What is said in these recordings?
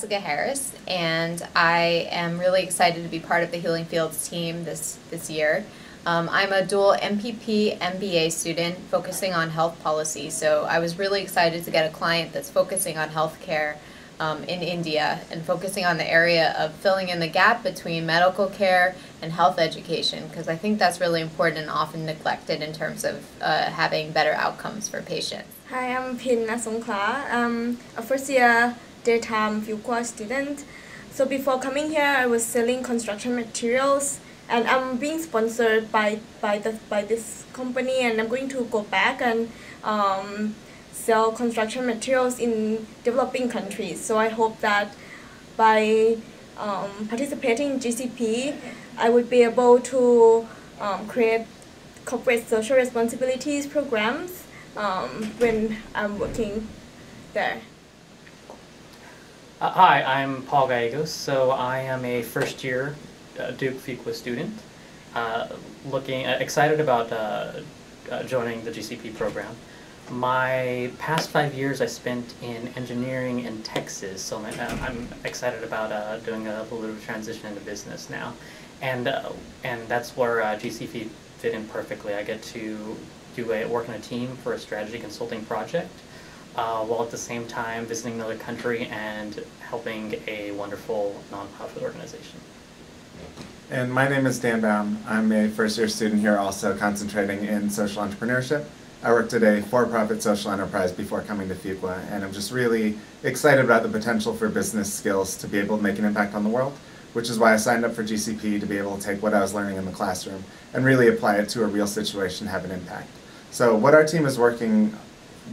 Jessica Harris, and I am really excited to be part of the Healing Fields team this year. I'm a dual MPP MBA student focusing on health policy, so I was really excited to get a client that's focusing on healthcare in India and focusing on the area of filling in the gap between medical care and health education, because I think that's really important and often neglected in terms of having better outcomes for patients. Hi, I'm Pin Nasongkla. I'm a first-year daytime Fuqua student. So before coming here, I was selling construction materials, and I'm being sponsored by this company, and I'm going to go back and sell construction materials in developing countries. So I hope that by participating in GCP, I would be able to create corporate social responsibilities programs when I'm working there. Hi, I'm Paul Gallegos. So I am a first-year Duke Fuqua student, excited about joining the GCP program. My past 5 years I spent in engineering in Texas, so I'm excited about doing a little bit of transition into business now, and that's where GCP fit in perfectly. I get to work in a team for a strategy consulting project, while at the same time visiting another country and helping a wonderful nonprofit organization. And my name is Dan Baum. I'm a first-year student here, also concentrating in social entrepreneurship. I worked at a for-profit social enterprise before coming to Fuqua, and I'm just really excited about the potential for business skills to be able to make an impact on the world, which is why I signed up for GCP, to be able to take what I was learning in the classroom and really apply it to a real situation, have an impact. So what our team is working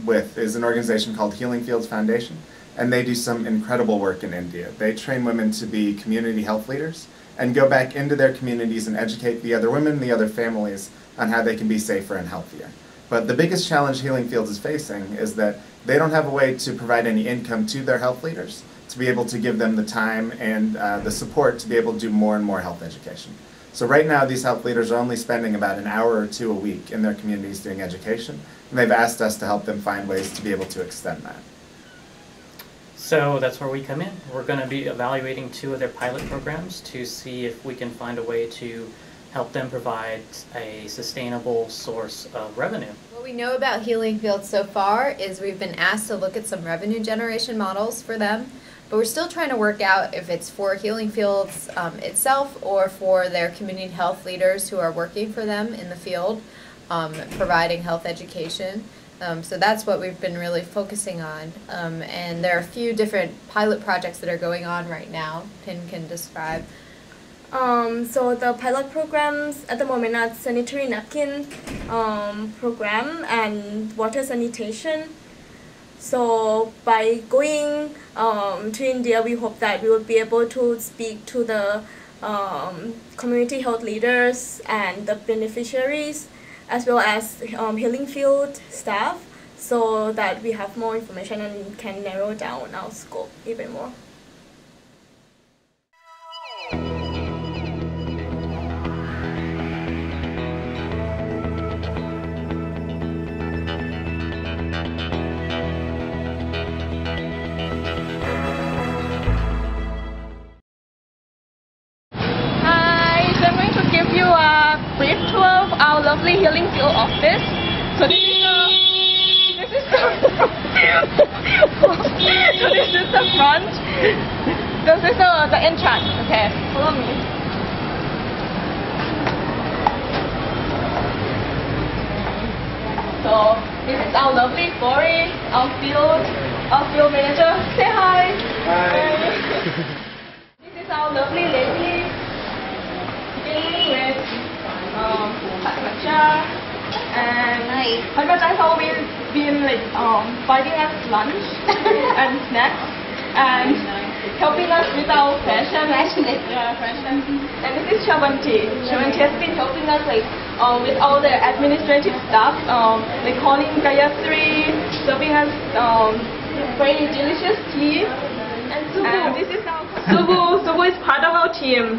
with is an organization called Healing Fields Foundation, and they do some incredible work in India. They train women to be community health leaders and go back into their communities and educate the other women, the other families, on how they can be safer and healthier. But the biggest challenge Healing Fields is facing is that they don't have a way to provide any income to their health leaders to be able to give them the time and the support to be able to do more and more health education. So right now these health leaders are only spending about an hour or two a week in their communities doing education, and they've asked us to help them find ways to be able to extend that. So that's where we come in. We're going to be evaluating 2 of their pilot programs to see if we can find a way to help them provide a sustainable source of revenue. What we know about Healing Fields so far is we've been asked to look at some revenue generation models for them, but we're still trying to work out if it's for Healing Fields itself or for their community health leaders who are working for them in the field, providing health education. So that's what we've been really focusing on, and there are a few different pilot projects that are going on right now. Pin can describe. So the pilot programs at the moment are sanitary napkin program and water sanitation. So by going to India, we hope that we will be able to speak to the community health leaders and the beneficiaries, as well as Healing Field staff, so that we have more information and can narrow down our scope even more. Brief tour of our lovely Healing Field office. So this is the front. This is the entrance. Okay, follow me. So this is our lovely Bori, our field manager. Say hi. Hi. This is our lovely lady dealing with and Hajmata has always been like buying us lunch and snacks and helping us with our fashion. And this is Shavanti. Shavanti has been helping us with all the administrative stuff, like calling Gayatri, serving us very delicious tea. And Subu. And this is our Subu. Subu is part of our team.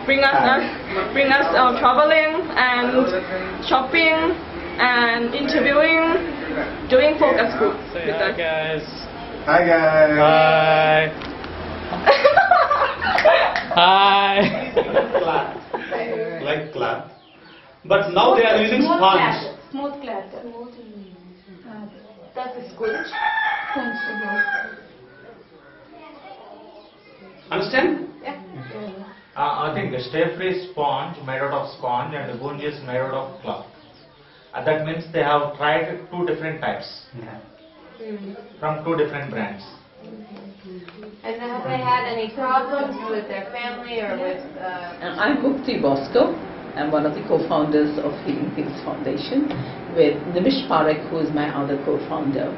Bring us traveling and shopping and interviewing, doing focus groups. Say hi, guys. Hi guys. Hi. Clap. Like clap. But now they are using sponge. Smooth clap. Das ist gut. Understand? Yeah. I think the stay-free sponge made out of sponge and the gunj is made out of cloth. That means they have tried two different types from two different brands. And have they had any problems with their family or with? I'm Mukti Bosco. I'm one of the co-founders of Healing Fields Foundation with Nimish Parekh, who is my other co-founder.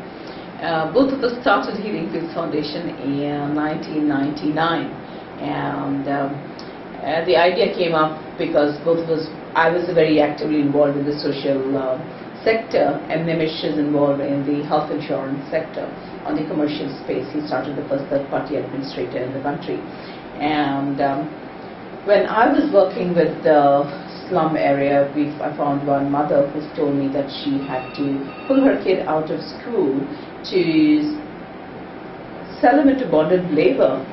Both of us started Healing Fields Foundation in 1999, and the idea came up because both of us, I was very actively involved in the social sector, and Nimish is involved in the health insurance sector on the commercial space. He started the first third-party administrator in the country. And when I was working with the slum area, I found one mother who told me that she had to pull her kid out of school to sell him into bonded labor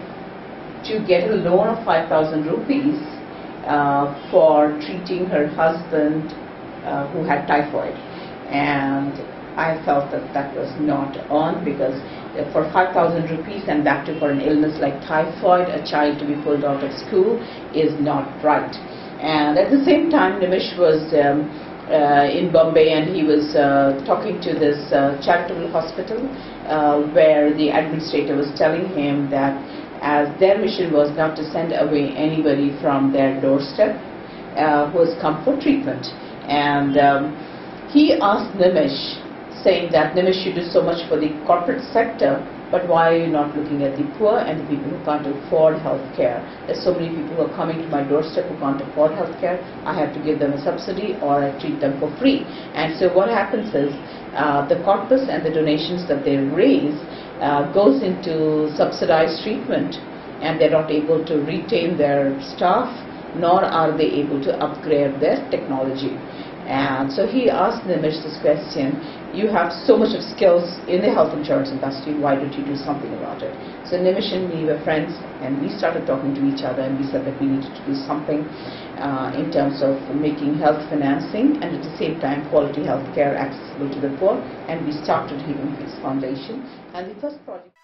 to get a loan of 5,000 rupees for treating her husband who had typhoid. And I felt that that was not on, because for 5,000 rupees, and that too for an illness like typhoid, a child to be pulled out of school is not right. And at the same time, Nimish was in Bombay, and he was talking to this charitable hospital where the administrator was telling him that as their mission was not to send away anybody from their doorstep who has come for treatment. And he asked Nimish, saying that Nimish, you do so much for the corporate sector, but why are you not looking at the poor and the people who can't afford health care? There's so many people who are coming to my doorstep who can't afford health care. I have to give them a subsidy, or I treat them for free. And so what happens is the corpus and the donations that they raise goes into subsidized treatment, and they're not able to retain their staff, nor are they able to upgrade their technology. And so he asked Nimish this question: you have so much of skills in the health insurance industry, why don't you do something about it? So Nimish and me were friends, and we started talking to each other, and we said that we needed to do something in terms of making health financing and at the same time quality health care accessible to the poor. And we started Healing Fields Foundation, and the first project